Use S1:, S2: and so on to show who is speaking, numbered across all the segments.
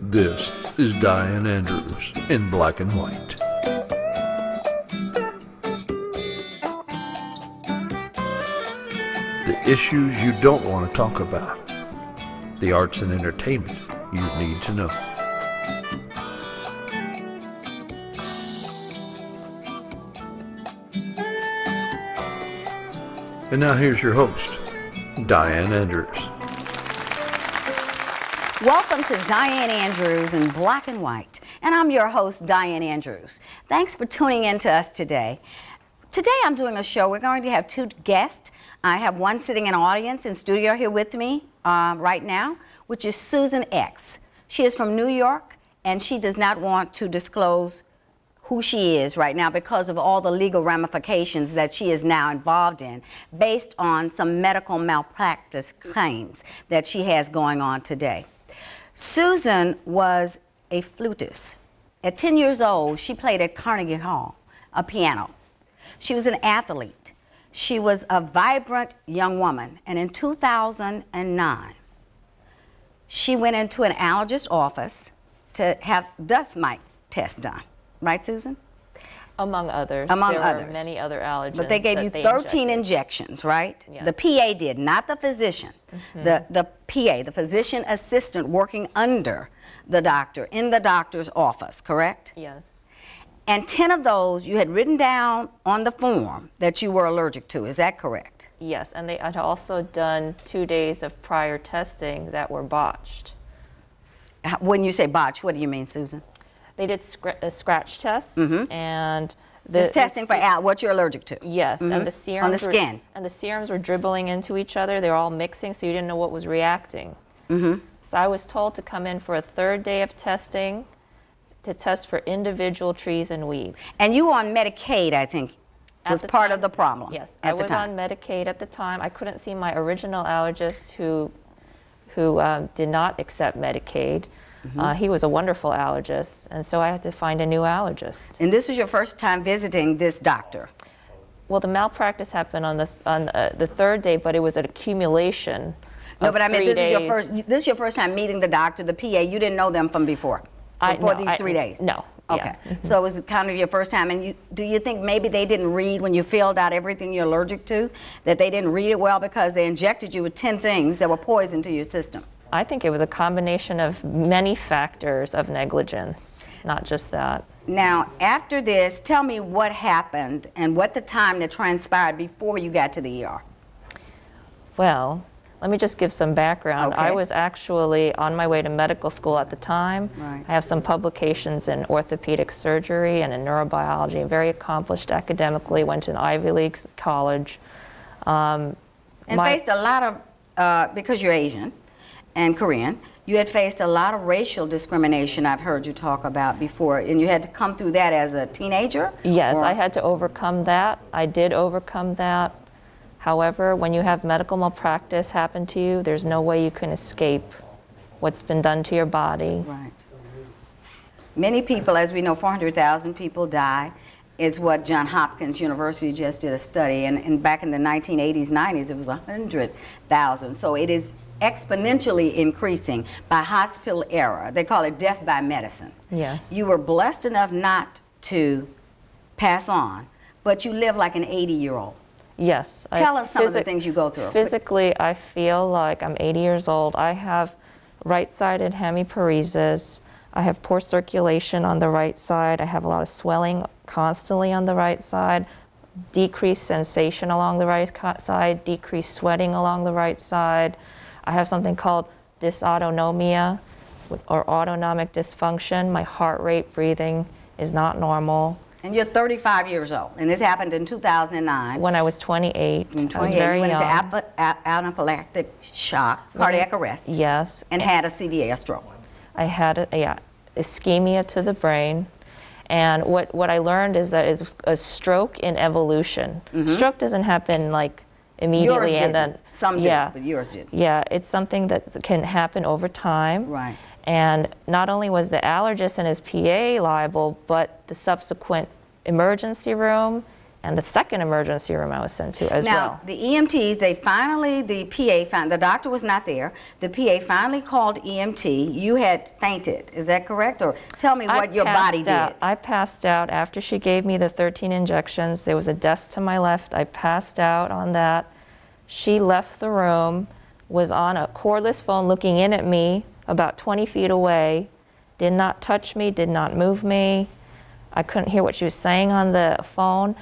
S1: This is Dianne Andrews in Black and White. The issues you don't want to talk about. The arts and entertainment you need to know. And now here's your host, Dianne Andrews.
S2: Welcome to Dianne Andrews in Black and White, and I'm your host, Dianne Andrews. Thanks for tuning in to us today. Today I'm doing a show. We're going to have two guests. I have one sitting in audience in studio here with me right now, which is Susan X. She is from New York, and she does not want to disclose who she is right now because of all the legal ramifications that she is now involved in based on some medical malpractice claims that she has going on today. Susan was a flutist. At 10 years old, she played at Carnegie Hall, a piano. She was an athlete. She was a vibrant young woman, and in 2009, she went into an allergist's office to have dust mite tests done. Right, Susan?
S3: Among others.
S2: Among
S3: there
S2: others.
S3: Were many other allergens.
S2: But they gave you 13 injections, right?
S3: Yes.
S2: The PA did, not the physician. The PA, the physician assistant working under the doctor in the doctor's office, correct?
S3: Yes.
S2: And 10 of those you had written down on the form that you were allergic to, is that correct?
S3: Yes, and they had also done 2 days of prior testing that were botched.
S2: When you say botch, what do you mean, Susan?
S3: They did scratch tests and
S2: just testing for what you're allergic to.
S3: Yes, and the serums
S2: on the skin.
S3: And the serums were dribbling into each other. They were all mixing, so you didn't know what was reacting. So I was told to come in for a third day of testing to test for individual trees and weeds.
S2: And you were on Medicaid, I think, was part of the problem.
S3: Yes, I was on Medicaid at the time. I couldn't see my original allergist who did not accept Medicaid. He was a wonderful allergist, and so I had to find a new allergist.
S2: And this was your first time visiting this doctor?
S3: Well, the malpractice happened on the third day, but it was an accumulation.
S2: No, but I mean, this is your first time meeting the doctor, the PA. You didn't know them from before these 3 days?
S3: No.
S2: Okay.
S3: Yeah.
S2: So it was kind of your first time, and do you think maybe they didn't read when you filled out everything you're allergic to, that they didn't read it well because they injected you with 10 things that were poison to your system?
S3: I think it was a combination of many factors of negligence, not just that.
S2: Now, after this, tell me what happened and what the time that transpired before you got to the ER.
S3: Well, let me just give some background.
S2: Okay.
S3: I was actually on my way to medical school at the time.
S2: Right.
S3: I have some publications in orthopedic surgery and in neurobiology, very accomplished academically, went to an Ivy League college.
S2: And faced a lot of, because you're Asian and Korean, you had faced a lot of racial discrimination I've heard you talk about before, and you had to come through that as a teenager?
S3: Yes, I had to overcome that. I did overcome that. However, when you have medical malpractice happen to you, there's no way you can escape what's been done to your body.
S2: Right. Many people, as we know, 400,000 people die, is what Johns Hopkins University just did a study, and back in the 1980s, 90s, it was 100,000. So it is exponentially increasing by hospital error. They call it death by medicine.
S3: Yes.
S2: You were blessed enough not to pass on, but you live like an 80-year-old.
S3: Yes.
S2: Tell us some of the things you go through.
S3: Physically, I feel like I'm 80 years old. I have right-sided hemiparesis. I have poor circulation on the right side. I have a lot of swelling constantly on the right side, decreased sensation along the right side, decreased sweating along the right side. I have something called dysautonomia or autonomic dysfunction. My heart rate, breathing is not normal.
S2: And you're 35 years old, and this happened in 2009.
S3: When I was 28.
S2: I was very young. You went into anaphylactic shock, cardiac arrest.
S3: Yes.
S2: And had a CVA, a stroke.
S3: I had ischemia to the brain. And what I learned is that it's a stroke in evolution. Stroke doesn't happen like immediately.
S2: Yours
S3: and
S2: didn't.
S3: then
S2: Some did, but yours did.
S3: Yeah, it's something that can happen over time.
S2: Right.
S3: And not only was the allergist and his PA liable, but the subsequent emergency room and the second emergency room I was sent to as well.
S2: Now, the EMTs, the doctor was not there. The PA finally called EMT. You had fainted, is that correct? Or tell me what your body did.
S3: I passed out after she gave me the 13 injections. There was a desk to my left. I passed out on that. She left the room, was on a cordless phone looking in at me about 20 feet away, did not touch me, did not move me. I couldn't hear what she was saying on the phone.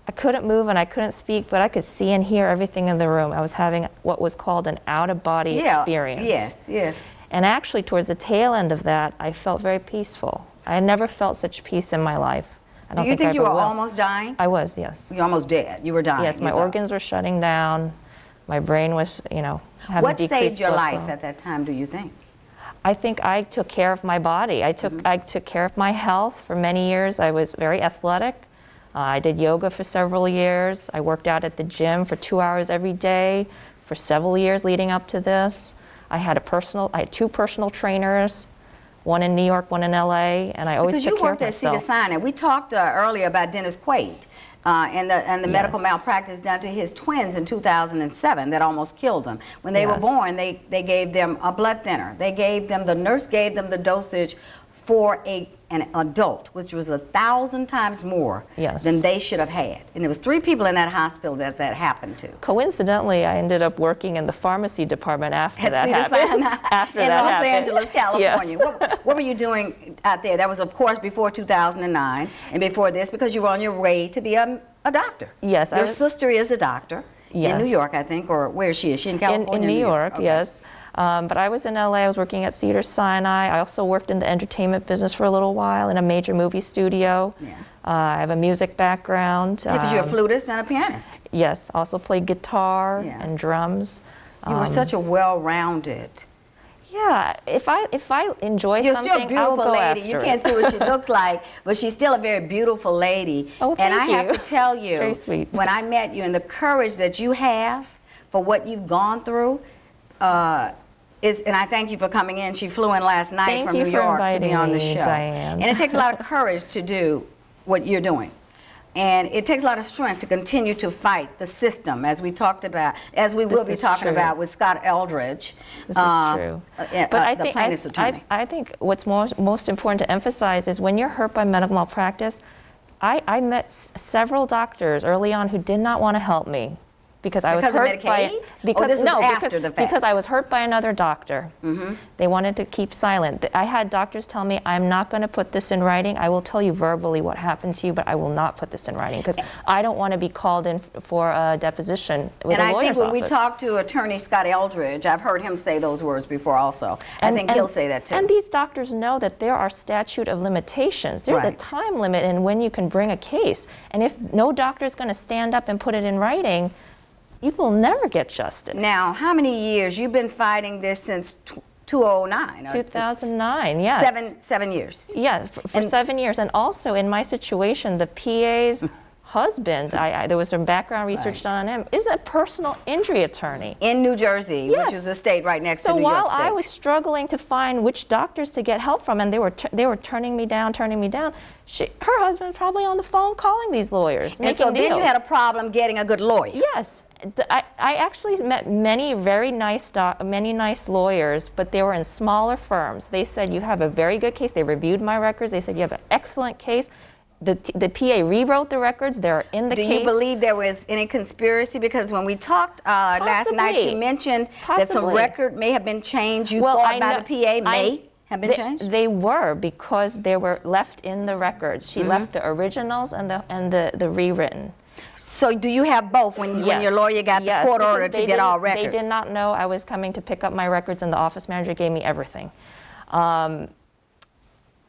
S3: I couldn't move and I couldn't speak, but I could see and hear everything in the room. I was having what was called an out-of-body experience.
S2: Yes, yes.
S3: And actually, towards the tail end of that, I felt very peaceful. I had never felt such peace in my life.
S2: Do you think you were almost dying?
S3: I was, yes.
S2: You're almost dead. You were dying.
S3: Yes, my organs were shutting down. My brain was, you know, having decreased blood flow.
S2: What saved your life at that time, do you think?
S3: I think I took care of my body. I took care of my health for many years. I was very athletic. I did yoga for several years. I worked out at the gym for 2 hours every day for several years leading up to this. I had two personal trainers, one in New York, one in LA, and I always took care of myself.
S2: Because you worked at Cedars-Sinai. We talked earlier about Dennis Quaid and the medical malpractice done to his twins in 2007 that almost killed them. When they were born, they gave them a blood thinner. The nurse gave them the dosage for an adult, which was 1,000 times more than they should have had. And there was 3 people in that hospital that happened to.
S3: Coincidentally, I ended up working in the pharmacy department after that happened.
S2: In Los Angeles, California. Yes. What were you doing out there? That was, of course, before 2009 and before this, because you were on your way to be a doctor.
S3: Yes.
S2: Your sister is a doctor in New York, I think, or where is she? Is she in California?
S3: In New York, yes. But I was in LA, I was working at Cedars-Sinai. I also worked in the entertainment business for a little while in a major movie studio. Yeah. I have a music background.
S2: Because you're a flutist and a pianist.
S3: Yes, also played guitar and drums.
S2: You were such a well-rounded.
S3: Yeah, if I enjoy
S2: you're
S3: something,
S2: still a beautiful lady. You can't see what she looks
S3: like,
S2: like, but she's still a very beautiful lady.
S3: Oh, thank you.
S2: And I have to tell you,
S3: it's very sweet.
S2: When I met you and the courage that you have for what you've gone through, and I thank you for coming in. She flew in last night from New York to be on the show.
S3: Diane.
S2: And it takes a lot of courage to do what you're doing. And it takes a lot of strength to continue to fight the system, as we talked about, as we will be talking about with Scott Eldridge.
S3: This is true. But
S2: the plaintiff's attorney.
S3: I think what's most important to emphasize is when you're hurt by medical malpractice, I met several doctors early on who did not want to help me. Because I was hurt by because I was hurt by another doctor. They wanted to keep silent. I had doctors tell me, I'm not going to put this in writing. I will tell you verbally what happened to you, but I will not put this in writing because I don't want to be called in for a deposition with a lawyer's office. And I think when we talked to attorney Scott Eldridge, I've heard him say those words before also. I think he'll say that too. And these doctors know that there are statute of limitations. There's a time limit in when you can bring a case. And if no doctor is going to stand up and put it in writing, you will never get justice. Now, how many years? You've been fighting this since 2009. 2009, yes. 7 years. Yeah, for 7 years. And also, in my situation, the PA's husband, there was some background research done on him, is a personal injury attorney. In New Jersey, which is a state right next to New York State. So while I was struggling to find which doctors to get help from, and they were turning me down, her husband's probably on the phone calling these lawyers, making deals. And so then you had a problem getting a good lawyer. Yes. I actually met many very nice lawyers, but they were in smaller firms. They said, you have a very good case. They reviewed my records. They said, you have an excellent case. The PA rewrote the records. They're in the case. Do you believe there was any conspiracy? Because when we talked last night, you mentioned that some record may have been changed. You thought by the PA may have been changed? They were, because they were left in the records. She left the originals and the rewritten. So do you have both when your lawyer got the court order to get all records? They did not know I was coming to pick up my records, and the office manager gave me everything. And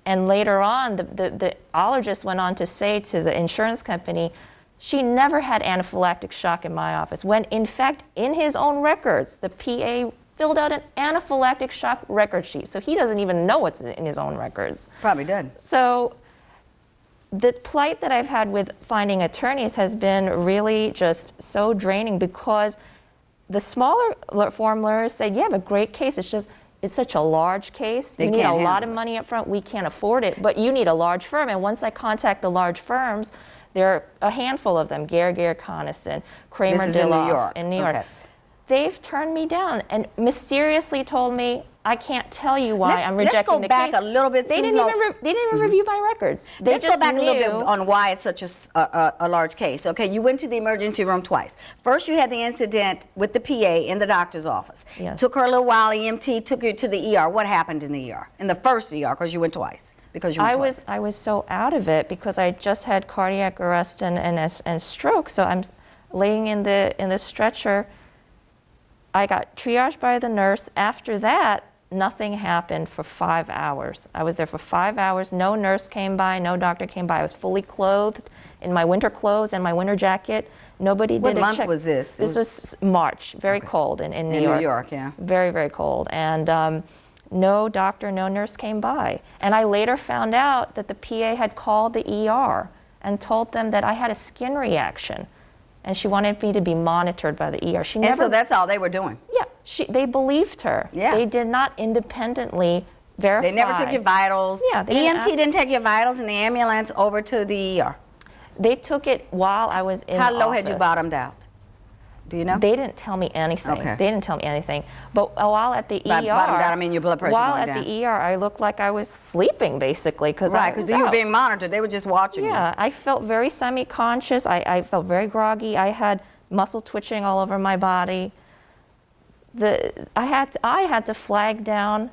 S3: later on, the ologist went on to say to the insurance company, she never had anaphylactic shock in my office, when in fact, in his own records, the PA filled out an anaphylactic shock record sheet. So he doesn't even know what's in his own records. Probably did. So the plight that I've had with finding attorneys has been really just so draining, because the smaller form lawyers say, you have a great case, it's such a large case. You need a lot of money up front. We can't afford it, but you need a large firm. And once I contact the large firms, There are a handful of them, Gare Coniston, Kramer
S2: This is in New
S3: Dilloff
S2: York.
S3: in New York.
S2: Okay.
S3: They've turned me down and mysteriously told me, I can't tell you why I'm rejecting the case.
S2: Let's go back a little bit.
S3: They didn't even review my records. They
S2: Let's
S3: just
S2: go back
S3: knew.
S2: a little bit on why it's such a large case. Okay, you went to the emergency room twice. First, you had the incident with the PA in the doctor's office.
S3: Yes.
S2: Took her a little while. EMT took you to the ER. What happened in the ER? In the first ER, because you went twice. I
S3: was so out of it because I just had cardiac arrest and stroke. So I'm laying in the stretcher. I got triaged by the nurse. After that, nothing happened for 5 hours. I was there for 5 hours. No nurse came by, no doctor came by. I was fully clothed in my winter clothes and my winter jacket. Nobody did a check.
S2: What month was this?
S3: This was March, very cold in New York.
S2: In New York, yeah.
S3: Very, very cold. And no doctor, no nurse came by. And I later found out that the PA had called the ER and told them that I had a skin reaction. And she wanted me to be monitored by the ER.
S2: And so that's all they were doing?
S3: Yeah, they believed her.
S2: Yeah.
S3: They did not independently verify.
S2: They never took your vitals?
S3: Yeah.
S2: EMT didn't take your vitals in the ambulance over to the ER?
S3: They took it while I was in the
S2: How low
S3: office.
S2: had you bottomed out? Do you know?
S3: They didn't tell me anything.
S2: Okay.
S3: They didn't tell me anything. But while at the ER,
S2: bottomed out, I mean your blood pressure
S3: while
S2: going
S3: at
S2: down.
S3: the ER, I looked like I was sleeping basically because
S2: Right, because you were being monitored. They were just watching you.
S3: Yeah, I felt very semi-conscious. I felt very groggy. I had muscle twitching all over my body. I had to flag down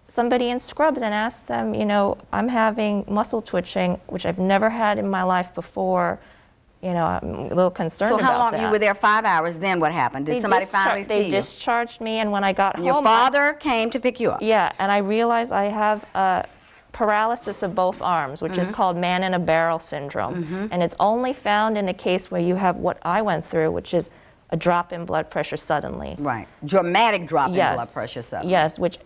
S3: somebody in scrubs and ask them, you know, I'm having muscle twitching, which I've never had in my life before. You know, I'm a little concerned about that.
S2: So how long, you were there 5 hours, then what happened? Did somebody finally see you?
S3: They discharged me, and when I got home...
S2: Your father came to pick you up?
S3: Yeah, and I realized I have paralysis of both arms, which is called man-in-a-barrel syndrome. And it's only found in a case where you have what I went through, which is a drop in blood pressure suddenly.
S2: Right. Dramatic drop in blood pressure suddenly.
S3: Yes, which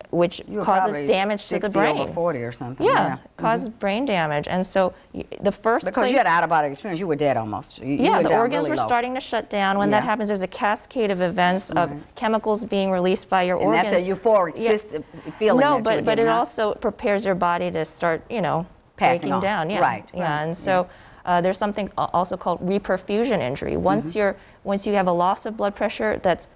S3: causes damage to the brain.
S2: Over 40 or something.
S3: Yeah, causes brain damage. And so the first
S2: Because you had out-of-body experience, you were dead almost.
S3: Yeah, the organs were starting to shut down. When that happens, there's a cascade of events of chemicals being released by your organs.
S2: And that's a euphoric feeling.
S3: No, but it also prepares your body to start, you know, breaking down. Yeah,
S2: right.
S3: Yeah, and so there's something also called reperfusion injury. Once you have a loss of blood pressure that's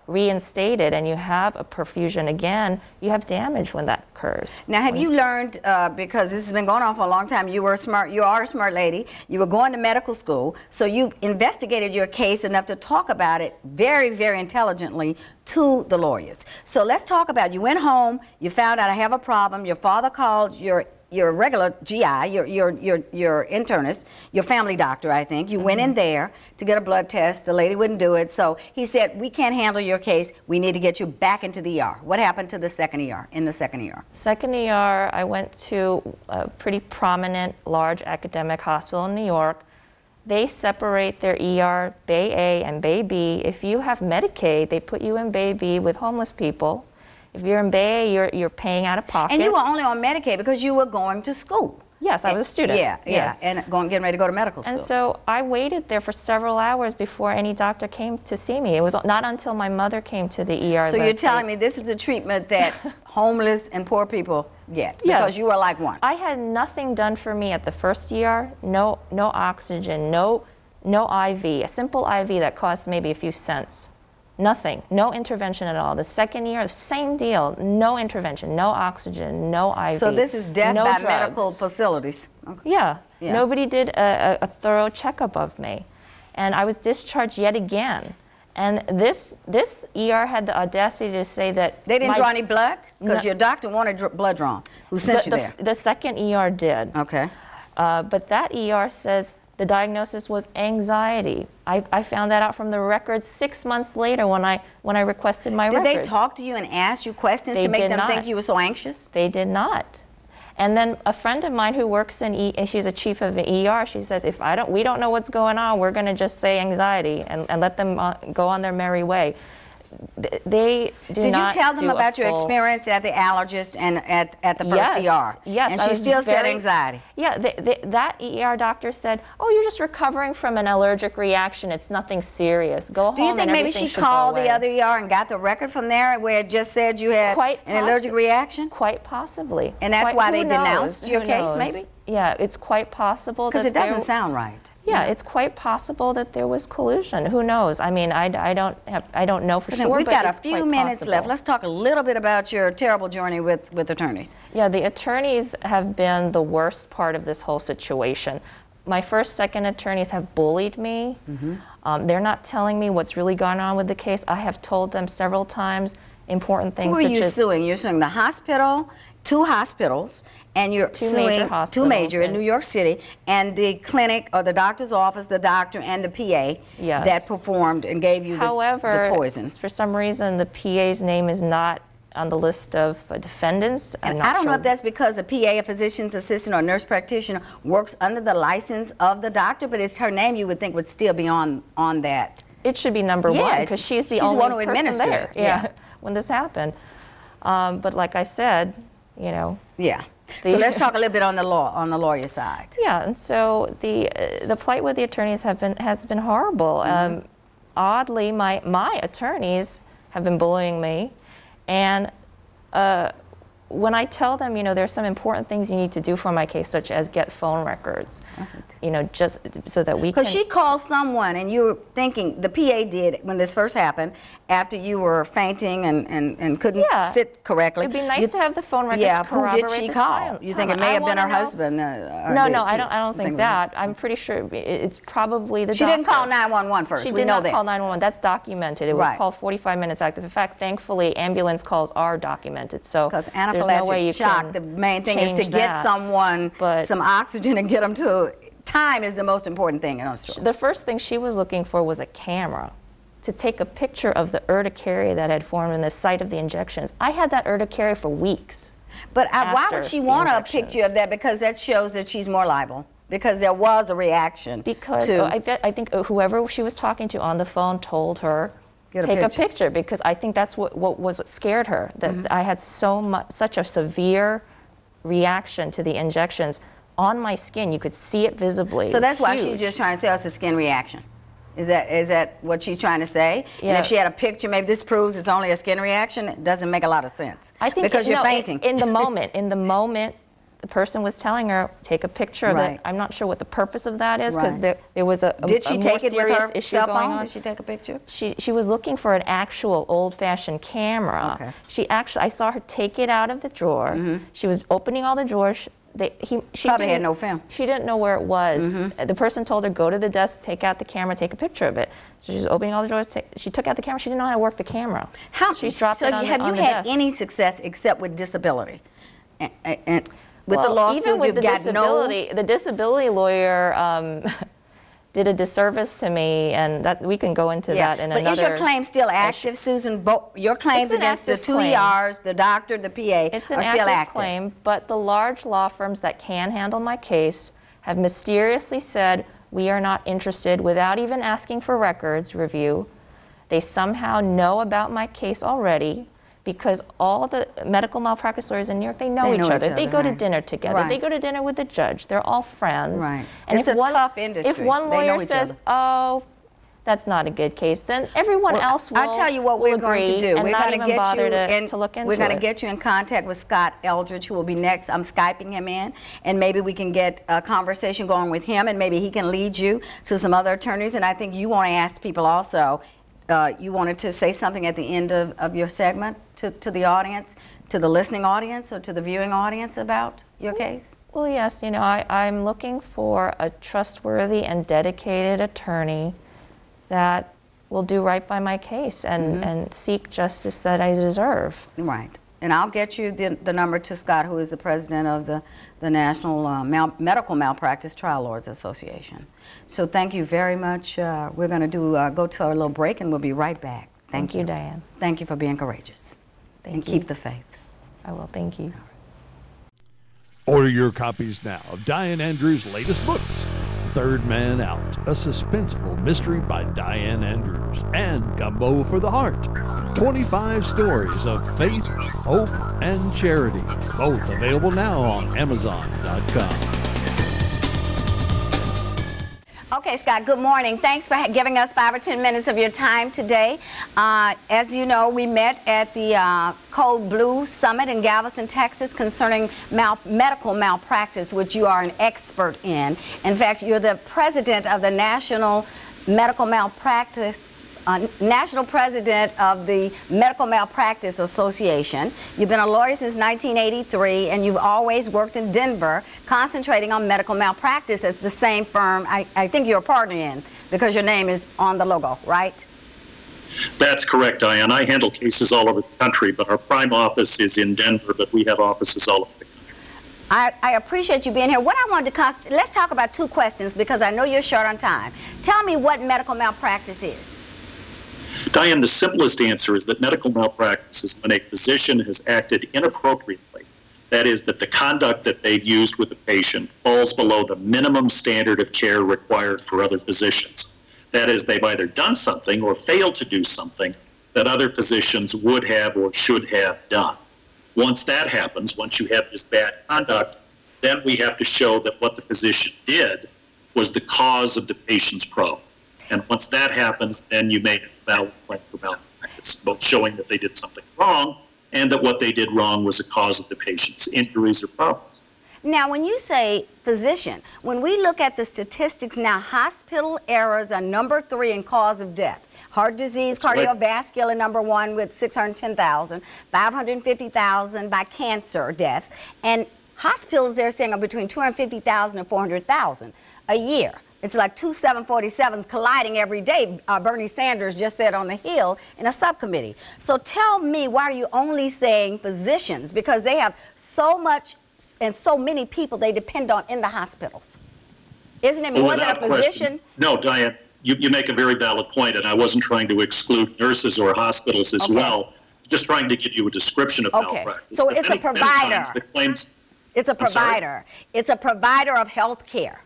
S3: reinstated and you have a perfusion again, you have damage when that occurs.
S2: Now, have you learned, because this has been going on for a long time, you are a smart lady, you were going to medical school, so you investigated your case enough to talk about it very, very intelligently to the lawyers. So let's talk about, you went home, you found out I have a problem, your father called your regular GI, your internist, your family doctor, I think. You went in there to get a blood test. The lady wouldn't do it. So he said, we can't handle your case. We need to get you back into the ER. What happened to the second ER, in the second ER?
S3: Second ER, I went to a pretty prominent, large academic hospital in New York. They separate their ER, Bay A and Bay B. If you have Medicaid, they put you in Bay B with homeless people. If you're in Bay A, you're paying out of pocket.
S2: And you were only on Medicaid because you were going to school.
S3: Yes, I was a student.
S2: Yeah, and getting ready to go to medical school.
S3: And so I waited there for several hours before any doctor came to see me. It was not until my mother came to the ER.
S2: So you're telling me this is a treatment that homeless and poor people get because you were like one.
S3: I had nothing done for me at the first ER. No oxygen, no IV, a simple IV that cost maybe a few cents. Nothing, no intervention at all. The second year, same deal, no intervention, no oxygen, no IV.
S2: So this is death by
S3: drugs.
S2: medical facilities. Okay.
S3: Yeah, nobody did a thorough checkup of me. And I was discharged yet again. And this ER had the audacity to say that...
S2: They didn't draw any blood? Because your doctor wanted blood drawn. Who sent you there?
S3: The second ER did.
S2: Okay.
S3: But that ER says the diagnosis was anxiety. I found that out from the records 6 months later when I requested my records.
S2: Did they talk to you and ask you questions to make them think you were so anxious?
S3: They did not. And then a friend of mine who works in she's a chief of an ER, she says, if we don't know what's going on, we're going to just say anxiety and let them go on their merry way. They do
S2: Did
S3: not
S2: you tell them
S3: do
S2: about your experience at the allergist and at the first ER?
S3: Yes.
S2: And she still said anxiety?
S3: Yeah, that ER doctor said, oh, you're just recovering from an allergic reaction. It's nothing serious. Go home.
S2: Do you think maybe she called the other ER and got the record from there where it just said you had an allergic reaction?
S3: Quite possibly.
S2: And that's why they denounced your case, maybe?
S3: Yeah, it's quite possible.
S2: Because it doesn't sound right.
S3: Yeah, it's quite possible that there was collusion. Who knows? I mean, I don't know for sure.
S2: We've
S3: but
S2: got a
S3: it's
S2: few
S3: quite
S2: minutes
S3: possible.
S2: left. Let's talk a little bit about your terrible journey with attorneys.
S3: Yeah, the attorneys have been the worst part of this whole situation. My first, second attorneys have bullied me. They're not telling me what's really gone on with the case. I have told them several times important things.
S2: Who are you
S3: such as
S2: suing? You're suing the hospital, 2 hospitals, and you're suing
S3: major hospitals,
S2: 2 major in New York City, and the clinic or the doctor's office, the doctor and the PA
S3: Yes.
S2: that performed and gave you
S3: However,
S2: the poison.
S3: for some reason, the PA's name is not on the list of defendants.
S2: And I don't know if that's because the PA, a physician's assistant or nurse practitioner, works under the license of the doctor, but it's her name you would think would still be on that.
S3: It should be number one because she's the only
S2: one who
S3: person
S2: administered
S3: there.
S2: it. Yeah.
S3: When this happened. But like I said, you know.
S2: Yeah. So let's talk a little bit on the lawyer side.
S3: Yeah, and so the plight with the attorneys has been horrible. Oddly, my attorneys have been bullying me, and when I tell them, you know, there's some important things you need to do for my case, such as get phone records, you know, just so that we can.
S2: Because she called someone, and you were thinking, the PA did when this first happened, after you were fainting and couldn't sit correctly.
S3: It'd be nice to have the phone records.
S2: Yeah, who did she call? You think it may have been her husband?
S3: No, I don't think that. I'm pretty sure it's probably the doctor.
S2: She didn't call 911 first.
S3: She
S2: we
S3: did
S2: know
S3: not
S2: that.
S3: call 911. That's documented. It was called 45 minutes active. In fact, thankfully, ambulance calls are documented. So
S2: because
S3: there's no way you
S2: shock,
S3: can
S2: the main thing is to
S3: change
S2: get
S3: that.
S2: someone
S3: But
S2: some oxygen and get them to. Time is the most important thing in a stroke.
S3: the first thing she was looking for was a camera to take a picture of the urticaria that had formed in the site of the injections. I had that urticaria for weeks.
S2: But why would she want a
S3: injections.
S2: picture of that? Because that shows that she's more liable. Because there was a reaction.
S3: Because I think whoever she was talking to on the phone told her, take a picture, because I think that's what scared her, that I had such a severe reaction to the injections on my skin. You could see it visibly.
S2: So that's why
S3: huge.
S2: she's just trying to say it's a skin reaction. Is that what she's trying to say?
S3: Yeah.
S2: And if she had a picture, maybe this proves it's only a skin reaction. It doesn't make a lot of sense.
S3: I think
S2: because you're fainting.
S3: In the moment, the person was telling her, take a picture of it. I'm not sure what the purpose of that is, because there was a
S2: Did she take it with her
S3: issue
S2: cell
S3: going
S2: phone?
S3: on.
S2: Did she take a picture?
S3: She was looking for an actual old-fashioned camera.
S2: Okay.
S3: I saw her take it out of the drawer. She was opening all the drawers. She
S2: probably had no film.
S3: She didn't know where it was. The person told her, go to the desk, take out the camera, take a picture of it. So she was opening all the drawers. She took out the camera. She didn't know how to work the camera. She dropped it on
S2: have you
S3: the
S2: had
S3: desk.
S2: any success except with disability? And with the
S3: Well,
S2: lawsuit,
S3: even with
S2: you've got
S3: the disability lawyer did a disservice to me, and that we can go into that in
S2: but
S3: another.
S2: is your claim still active, Susan? Your claims
S3: It's an
S2: against the
S3: active
S2: 2
S3: claim.
S2: ERs, the doctor, the PA,
S3: It's an
S2: are still
S3: active
S2: active.
S3: claim, but the large law firms that can handle my case have mysteriously said, we are not interested, without even asking for records review. They somehow know about my case already, because all the medical malpractice lawyers in New York, they know each other. They go to dinner together. They go to dinner with the judge. They're all friends.
S2: Right.
S3: And
S2: It's
S3: if
S2: a tough industry.
S3: If one
S2: They know
S3: lawyer
S2: each
S3: says,
S2: other.
S3: oh, that's not a good case, then everyone else will
S2: I'll tell you what
S3: will
S2: we're going to
S3: agree
S2: do.
S3: and
S2: We're
S3: not
S2: going
S3: even
S2: to get
S3: bother
S2: you
S3: to look into
S2: We're going to
S3: it.
S2: get you in contact with Scott Eldridge, who will be next. I'm Skyping him in, and maybe we can get a conversation going with him, and maybe he can lead you to some other attorneys. And I think you want to ask people also. You wanted to say something at the end of your segment to the audience, to the listening audience, or to the viewing audience about your case?
S3: Well, yes. You know, I'm looking for a trustworthy and dedicated attorney that will do right by my case and seek justice that I deserve.
S2: Right. And I'll get you the number to Scott, who is the president of the National Medical Malpractice Trial Lawyers Association. So thank you very much. We're going to go to our little break, and we'll be right back.
S3: Thank you, Diane.
S2: Thank you for being courageous.
S3: Thank
S2: and
S3: you.
S2: keep the faith.
S3: I will. Thank you.
S4: Order your copies now of Dianne Andrews' latest books, Third Man Out, a suspenseful mystery by Dianne Andrews, and Gumbo for the Heart, 25 stories of faith, hope, and charity, both available now on Amazon.com.
S2: Okay. Okay, Scott, good morning. Thanks for giving us 5 or 10 minutes of your time today. As you know, we met at the Code Blue Summit in Galveston, Texas, concerning medical malpractice, which you are an expert in. In fact, you're the president of the National President of the Medical Malpractice Association. You've been a lawyer since 1983, and you've always worked in Denver, concentrating on medical malpractice at the same firm I think you're a partner in, because your name is on the logo, right?
S5: That's correct, Diane. I handle cases all over the country, but our prime office is in Denver, but we have offices all over the country.
S2: I appreciate you being here. What I wanted to let's talk about 2 questions, because I know you're short on time. Tell me what medical malpractice is.
S5: Diane, the simplest answer is that medical malpractice is when a physician has acted inappropriately. That is, that the conduct that they've used with the patient falls below the minimum standard of care required for other physicians. That is, they've either done something or failed to do something that other physicians would have or should have done. Once that happens, once you have this bad conduct, then we have to show that what the physician did was the cause of the patient's problem. And once that happens, then you make a valid claim for malpractice, both showing that they did something wrong and that what they did wrong was a cause of the patient's injuries or problems.
S2: Now, when you say physician, when we look at the statistics now, hospital errors are number 3 in cause of death. Heart disease,
S5: That's
S2: cardiovascular,
S5: right.
S2: number 1 with 610,000, 550,000 by cancer deaths. And hospitals, they're saying, are between 250,000 and 400,000 a year. It's like 2 747s colliding every day, Bernie Sanders just said on the Hill in a subcommittee. So tell me, why are you only saying physicians? Because they have so much and so many people they depend on in the hospitals. Isn't it more than a physician?
S5: No, Diane, you make a very valid point, and I wasn't trying to exclude nurses or hospitals as well. Just trying to give you a description of malpractice.
S2: So it's a provider. It's a provider. It's a provider of health care.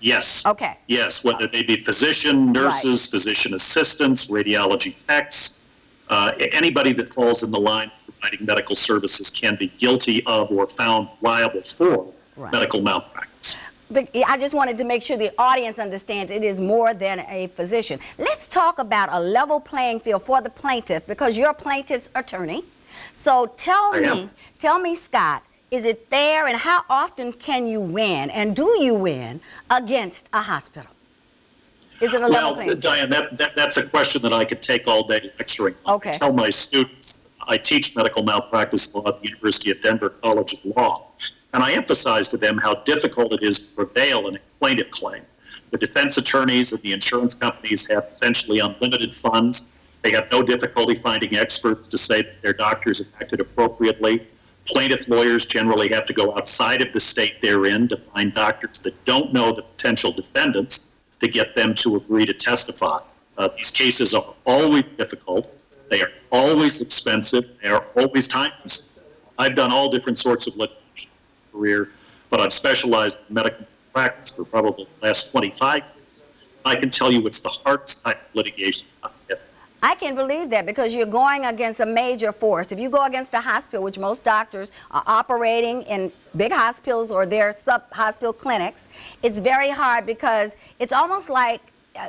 S5: Yes.
S2: Okay.
S5: Yes, whether they be physician, nurses, physician assistants, radiology techs, anybody that falls in the line of providing medical services can be guilty of or found liable for medical malpractice.
S2: But I just wanted to make sure the audience understands it is more than a physician. Let's talk about a level playing field for the plaintiff, because you're a plaintiff's attorney. So tell me, Scott, is it fair, and how often can you win, and do you win against a hospital? Is it a level playing field?
S5: Diane, that's a question that I could take all day lecturing.
S2: Okay.
S5: I tell my students, I teach medical malpractice law at the University of Denver College of Law, and I emphasize to them how difficult it is to prevail in a plaintiff claim. The defense attorneys and the insurance companies have essentially unlimited funds. They have no difficulty finding experts to say that their doctors have acted appropriately. Plaintiff lawyers generally have to go outside of the state they're in to find doctors that don't know the potential defendants to get them to agree to testify. These cases are always difficult. They are always expensive. They are always time-consuming. I've done all different sorts of litigation in my career, but I've specialized in medical practice for probably the last 25 years. I can tell you it's the hardest type of litigation I've ever.
S2: I can believe that, because you're going against a major force. If you go against a hospital, which most doctors are operating in big hospitals or their sub-hospital clinics, it's very hard, because it's almost like,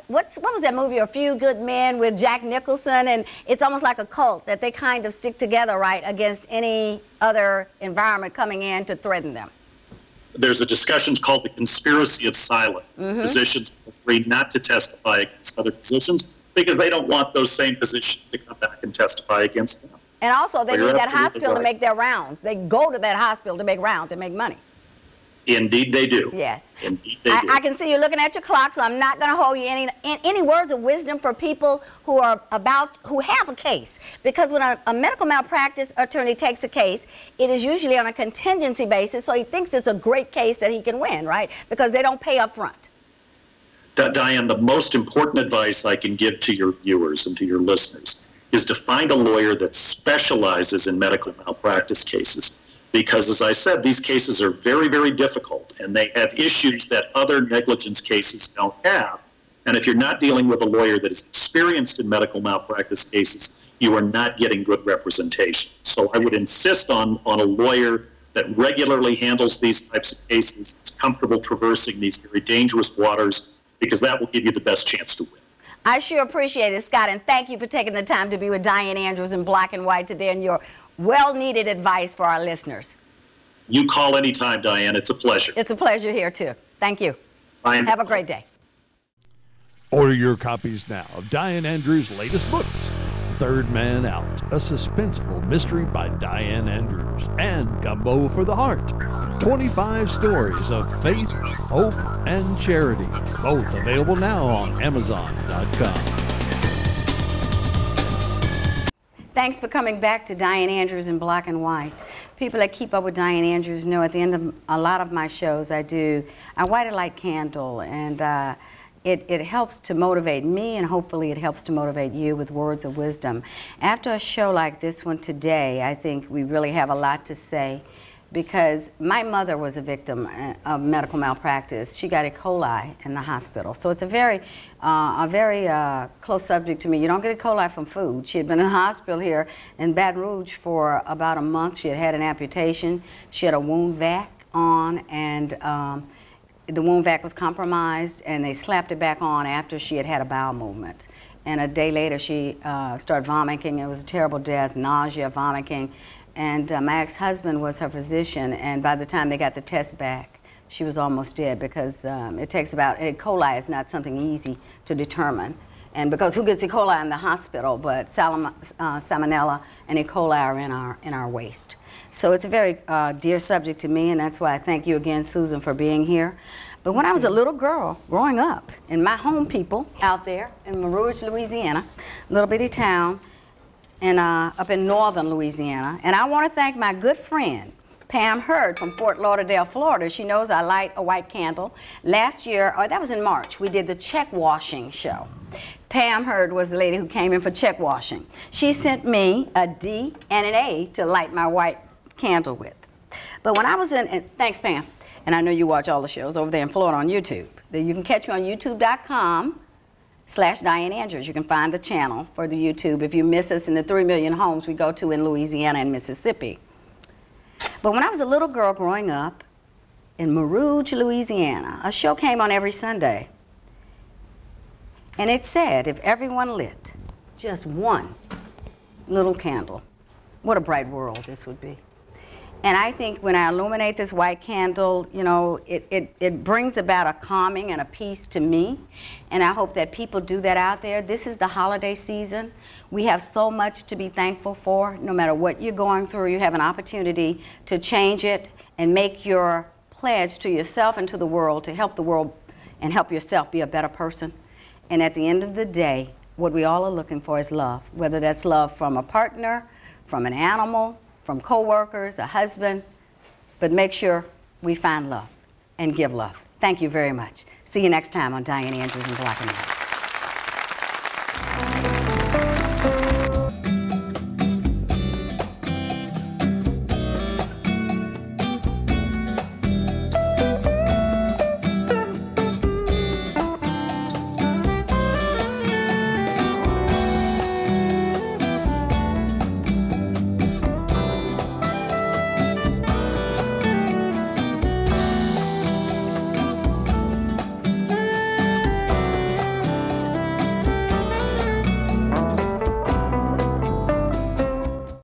S2: what was that movie, A Few Good Men, with Jack Nicholson? And it's almost like a cult that they kind of stick together, right, against any other environment coming in to threaten them.
S5: There's a discussion called the conspiracy of silence. Physicians agree not to testify against other physicians because they don't want those same physicians to come back and testify against them.
S2: And also, they need that hospital
S5: right.
S2: to make their rounds. They go to that hospital to make rounds and make money.
S5: Indeed they do.
S2: Yes.
S5: Indeed they do.
S2: I can see you looking at your clock, so I'm not going to hold you any words of wisdom for people who have a case. Because when a medical malpractice attorney takes a case, it is usually on a contingency basis, so he thinks it's a great case that he can win, right? Because they don't pay up front.
S5: Diane, the most important advice I can give to your viewers and to your listeners is to find a lawyer that specializes in medical malpractice cases. Because, as I said, these cases are very, very difficult, and they have issues that other negligence cases don't have. And if you're not dealing with a lawyer that is experienced in medical malpractice cases, you are not getting good representation. So I would insist on a lawyer that regularly handles these types of cases, is comfortable traversing these very dangerous waters because that will give you the best chance to win.
S2: I sure appreciate it, Scott, and thank you for taking the time to be with Dianne Andrews in Black and White today and your well-needed advice for our listeners.
S5: You call anytime, Dianne. It's a pleasure.
S2: It's a pleasure here, too. Thank you.
S5: Bye.
S2: Have a great day.
S4: Order your copies now of Dianne Andrews' latest books, Third Man Out, a suspenseful mystery by Dianne Andrews, and Gumbo for the Heart, 25 stories of faith, hope, and charity, both available now on Amazon.com.
S2: Thanks for coming back to Dianne Andrews in Black and White. People that keep up with Dianne Andrews know at the end of a lot of my shows I light a light candle, and it helps to motivate me, and hopefully it helps to motivate you with words of wisdom. After a show like this one today, I think we really have a lot to say, because my mother was a victim of medical malpractice. She got E. coli in the hospital. So it's a very close subject to me. You don't get E. coli from food. She had been in the hospital here in Baton Rouge for about a month. She had had an amputation. She had a wound vac on, and the wound vac was compromised, and they slapped it back on after she had had a bowel movement. And a day later, she started vomiting. It was a terrible death, nausea, vomiting. And my ex-husband was her physician, and by the time they got the test back, she was almost dead, because it takes about, E. coli is not something easy to determine. And because who gets E. coli in the hospital, but salmonella and E. coli are in our waste. So it's a very dear subject to me, and that's why I thank you again, Susan, for being here. But when I was a little girl growing up, and my home people out there in Rouge, Louisiana, little bitty town, and up in northern Louisiana. And I want to thank my good friend, Pam Hurd from Fort Lauderdale, Florida. She knows I light a white candle. Last year, or that was in March, we did the check washing show. Pam Hurd was the lady who came in for check washing. She sent me a D and an A to light my white candle with. But when I was in, and thanks Pam, and I know you watch all the shows over there in Florida on YouTube. You can catch me on youtube.com/Dianne Andrews. You can find the channel for the YouTube if you miss us in the 3 million homes we go to in Louisiana and Mississippi. But when I was a little girl growing up in Rouge, Louisiana, a show came on every Sunday. And it said, if everyone lit just one little candle, what a bright world this would be. And I think when I illuminate this white candle, you know, it brings about a calming and a peace to me. And I hope that people do that out there. This is the holiday season. We have so much to be thankful for. No matter what you're going through, you have an opportunity to change it and make your pledge to yourself and to the world to help the world and help yourself be a better person. And at the end of the day, what we all are looking for is love, whether that's love from a partner, from an animal, from co-workers, a husband, but make sure we find love and give love. Thank you very much. See you next time on Dianne Andrews in Black and White.